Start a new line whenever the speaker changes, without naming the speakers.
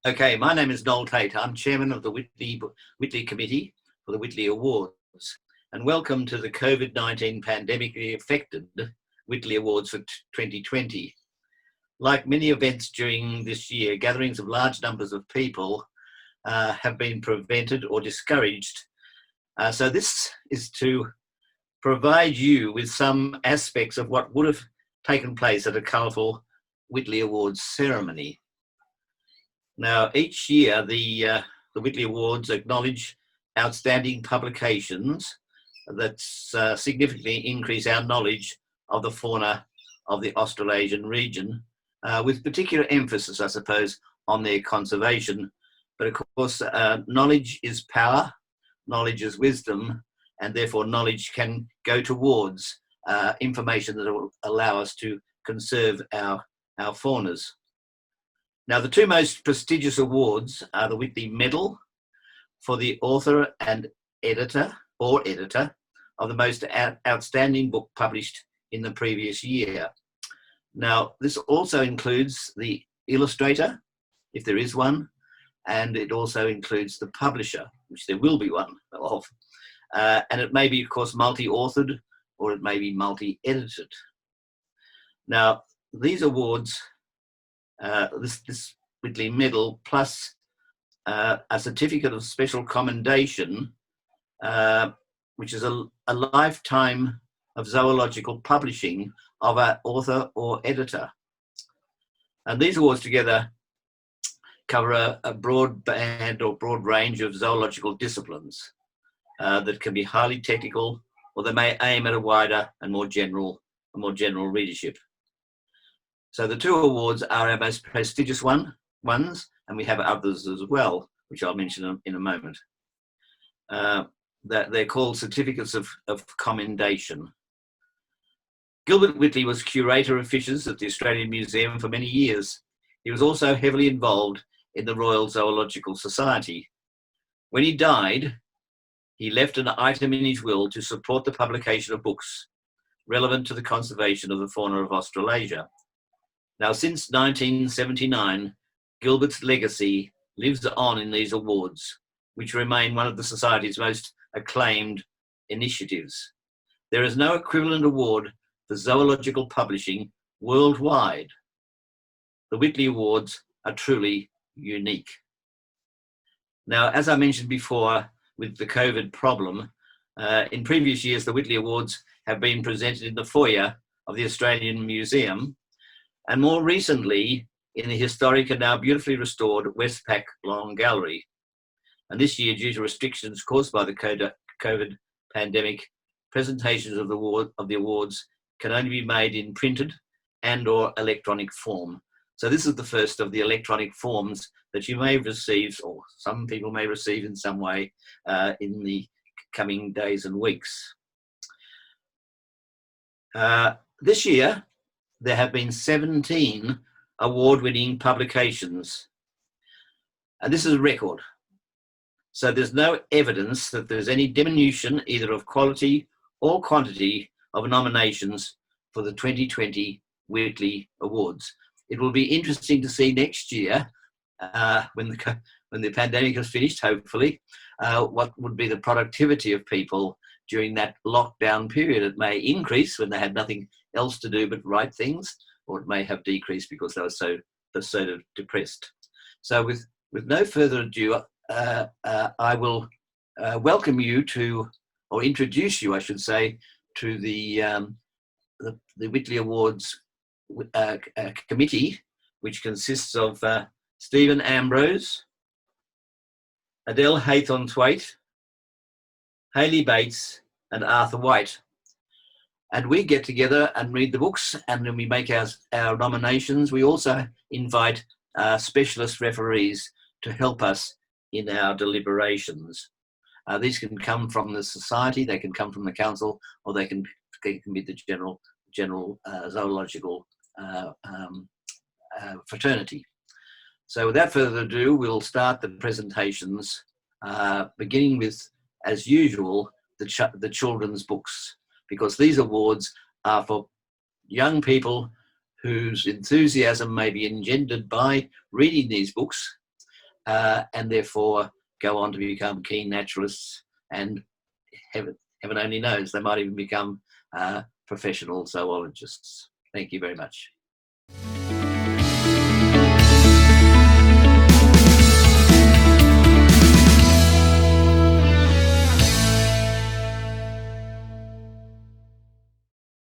Okay, my name is Noel Tate. I'm chairman of the Whitley Committee for the Whitley Awards. And welcome to the COVID-19 pandemically affected Whitley Awards for 2020. Like many events during this year, gatherings of large numbers of people have been prevented or discouraged. So this is to provide you with some aspects of what would have taken place at a colourful Whitley Awards ceremony. Now, each year, the Whitley Awards acknowledge outstanding publications that significantly increase our knowledge of the fauna of the Australasian region, with particular emphasis, I suppose, on their conservation. But of course, knowledge is power, knowledge is wisdom, and therefore knowledge can go towards information that will allow us to conserve our faunas. Now, the two most prestigious awards are the Whitley Medal for the author and editor of the most outstanding book published in the previous year. Now, this also includes the illustrator, if there is one, and it also includes the publisher, which there will be one of. And it may be, of course, multi-authored or it may be multi-edited. Now, these awards, this Whitley Medal plus a certificate of special commendation, which is a lifetime of zoological publishing of an author or editor. And these awards together cover a broad band or broad range of zoological disciplines that can be highly technical, or they may aim at a wider and more general readership. So the two awards are our most prestigious ones, and we have others as well, which I'll mention in a moment. That they're called certificates of commendation. Gilbert Whitley was curator of fishes at the Australian Museum for many years. He was also heavily involved in the Royal Zoological Society. When he died, he left an item in his will to support the publication of books relevant to the conservation of the fauna of Australasia. Now, since 1979, Gilbert's legacy lives on in these awards, which remain one of the Society's most acclaimed initiatives. There is no equivalent award for zoological publishing worldwide. The Whitley Awards are truly unique. Now, as I mentioned before, with the COVID problem, in previous years, the Whitley Awards have been presented in the foyer of the Australian Museum, and more recently in the historic and now beautifully restored Westpac Long Gallery. And this year, due to restrictions caused by the COVID pandemic, presentations of the awards can only be made in printed and or electronic form. So this is the first of the electronic forms that you may receive, or some people may receive in some way, in the coming days and weeks. This year, there have been 17 award-winning publications, and this is a record. So there's no evidence that there's any diminution either of quality or quantity of nominations for the 2020 Whitley Awards. It will be interesting to see next year, when the pandemic is finished, hopefully, what would be the productivity of people during that lockdown period. It may increase when they had nothing else to do but write things, or it may have decreased because they were so depressed. So with no further ado, I will welcome you to, or introduce you, I should say, to the Whitley Awards committee, which consists of Stephen Ambrose, Adele Haythornthwaite, Hayley Bates, and Arthur White. And we get together and read the books, and then we make our nominations. We also invite specialist referees to help us in our deliberations. These can come from the Society, they can come from the Council, or they can be the general zoological fraternity. So without further ado, we'll start the presentations, beginning with, as usual, the children's books, because these awards are for young people whose enthusiasm may be engendered by reading these books, and therefore go on to become keen naturalists, and heaven only knows, they might even become professional zoologists. Thank you very much.